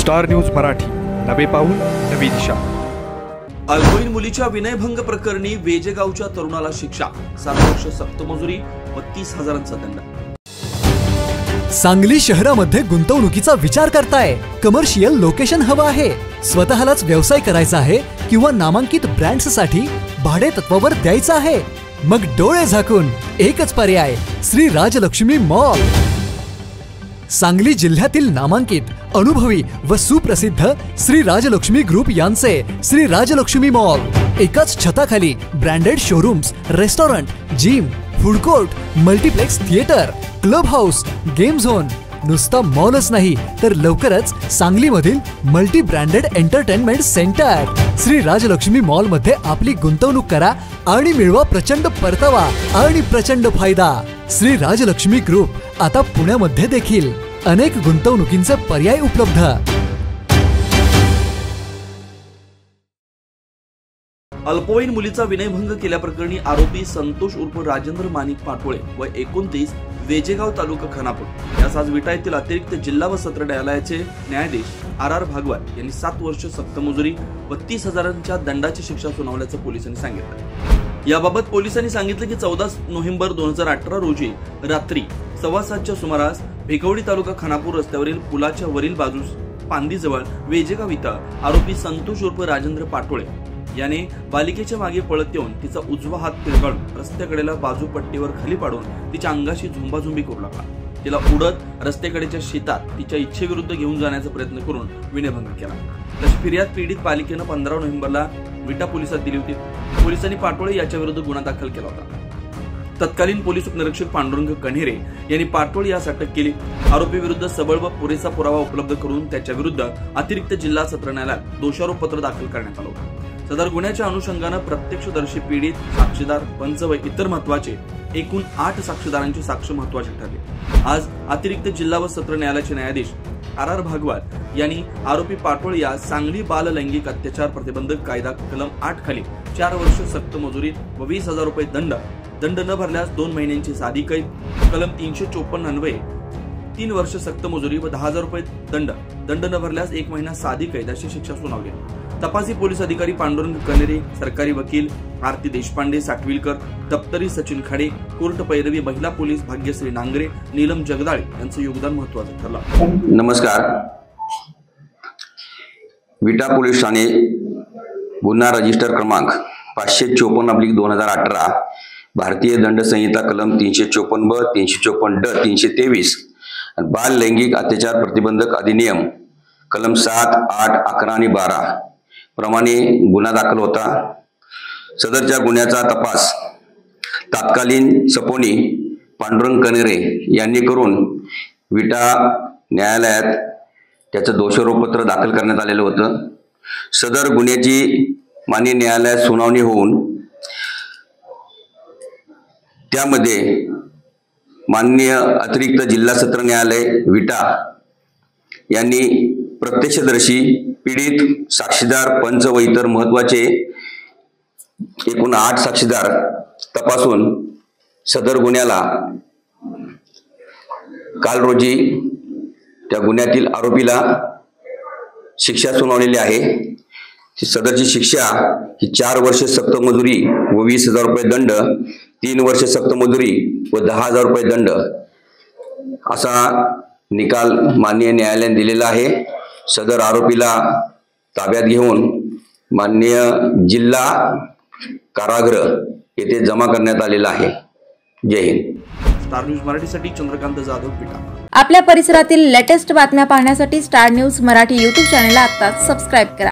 Star news Marathi, नवे पाऊल नवी दिशा। अल्पवयीन मुलीच्या विनयभंग प्रकरणी वेजेगावच्या तरुणाला शिक्षा, 7 वर्ष सक्तमजुरी व 30,000चा दंड। सांगली शहरामध्ये गुंतवणुकीचा विचार करताय? कमर्शियल लोकेशन हवं आहे, स्वतःलाच व्यवसाय करायचा आहे किंवा नामांकित ब्रँड्ससाठी भाडे तत्वावर द्यायचं आहे? मग डोळे झाकून एकच पर्याय, श्री राजलक्ष्मी मॉल। सांगली जिल्ह्यातील नामांकित, अनुभवी व सुप्रसिद्ध श्री राजलक्ष्मी ग्रुप यांचे श्री राजलक्ष्मी मॉल एकाच छताखाली branded showrooms, restaurant, gym, food court, multiplex theatre, club house, game zone. नुसता मॉलच नाही तर लवकरच सांगलीमधील multi branded entertainment centre. Shri Rajlakshmi mall मध्ये आपली गुंतवणूक करा आणि मिळवा प्रचंड परतावा आणि प्रचंड फायदा। श्री राजलक्ष्मी ग्रुप आता पुण्यामध्ये देखील अनेक गुंतवणुकींचे पर्याय उपलब्ध। अल्पवयीन मुलीचा विनयभंग केल्याप्रकरणी आरोपी संतोष उर्फ राजेंद्र माणिक पाटोळे व 29 वेजेगाव तालुका खानापूर यास आज विटा येथील अतिरिक्त जिल्हा व सत्र न्यायालयाचे न्यायाधीश RR भागवत यांनी 7 वर्ष सक्तमजुरी व 30,000च्या दंडाची शिक्षा सुनावल्याचं पोलिसांनी सांगितलं। याबाबत पोलिसांनी सांगितलं की 14 नोव्हेंबर 2018 रोजी रात्री 7:15च्या सुमारास भिकवडी तालुका खानापूर रस्त्यावरील पुलाच्या वरील बाजूस पांदीजवळ वेजेगाव इथं आरोपी संतोष उर्फ राजेंद्र पाटोळे याने बालिकेच्या मागे पळत येऊन तिचा उजवा हात पिरगाळून रस्त्याकडेला बाजूपट्टीवर खाली पाडून तिच्या अंगाशी झुंबाझुंबी करू लागला। तिला उडत रस्त्याकडेच्या शेतात तिच्या इच्छेविरुद्ध घेऊन जाण्याचा प्रयत्न करून विनयभंग केला। तशी फिर्याद पीडित बालिकेनं 15 नोव्हेंबरला विटा पोलिसात दिली होती। पोलिसांनी पाटोळे याच्या विरुद्ध गुन्हा दाखल केला होता। तत्कालीन पोलीस उपनिरीक्षक पांडुरंग कन्हेरे यांनी पाटोळे यास अटक केली। आरोपी विरुद्ध सबळ व पुरेसा पुरावा उपलब्ध करून त्याच्या विरुद्ध अतिरिक्त जिल्हा सत्र न्यायालयात दोषारोप पत्र दाखल करण्यात आलं होतं। सदर गुन्ह्याच्या अनुषंगानं प्रत्यक्षदर्शी, पीडित, साक्षीदार, पंच व इतर महत्वाचे एकूण 8 साक्षीदारांची साक्ष महत्वाची ठरली। आज अतिरिक्त जिल्हा व सत्र न्यायालयाचे न्यायाधीश RR भागवत यांनी आरोपी पाटोळे यास सांगली बाल लैंगिक अत्याचार प्रतिबंधक कायदा कलम 8 खाली 4 वर्ष सक्तमजुरी व 20,000 रुपये दंड न भरल्यास 2 महिन्यांची साधी कैद, कलम 354 अन्वये 3 वर्ष सक्तमजुरी व 10,000 रुपये दंड न भरल्यास 1 महिना साधी कैद अशी शिक्षा सुनावली। तपासी पोलीस अधिकारी पांडुरंग कन्हेरे, सरकारी वकील आरती देशपांडे साटविलकर, दप्तरी सचिन खाडे, कोर्ट पैरवी महिला पोलीस भाग्यश्री नांगरे, नीलम जगदाळे यांचं योगदान महत्वाचं ठरलं। नमस्कार। विटा पोलीस ठाणे गुन्हा रजिस्टर क्रमांक 554/2018, भारतीय दंड संहिता कलम 354 ब, 354 ड, 323 बाल लैंगिक अत्याचार प्रतिबंधक अधिनियम कलम 7, 8, 11 आणि 12 प्रमाणे गुन्हा दाखल होता। सदरच्या गुन्ह्याचा तपास तत्कालीन सपोनी पांडुरंग कन्हेरे यांनी करून विटा न्यायालयात त्याचं दोषारोप पत्र दाखल करण्यात आलेलं होतं। सदर गुन्ह्याची माननीय न्यायालयात सुनावणी होऊन त्यामध्ये माननीय अतिरिक्त जिल्हा सत्र न्यायालय विटा यांनी प्रत्यक्षदर्शी, पीडित, साक्षीदार, पंच व इतर महत्वाचे एकूण 8 साक्षीदार तपासून सदर गुन्ह्याला काल रोजी त्या गुन्ह्यातील आरोपीला शिक्षा सुनावलेली आहे। सदरची शिक्षा ही 4 वर्ष सक्तमजुरी व 20,000 रुपये दंड, 3 वर्ष सक्तमजुरी व 10,000 रुपये दंड असा निकाल माननीय न्यायालयाने दिलेला आहे। सदर आरोपीला ताब्यात घेऊन माननीय जिल्हा कारागृह येथे जमा करण्यात आलेला आहे। जय हिंद। स्टार न्यूज मराठीसाठी चंद्रकांत जाधव, विटा। आपल्या परिसरातील लेटेस्ट बातम्या पाहण्यासाठी स्टार न्यूज मराठी YouTube चॅनलला आता सबस्क्राइब करा।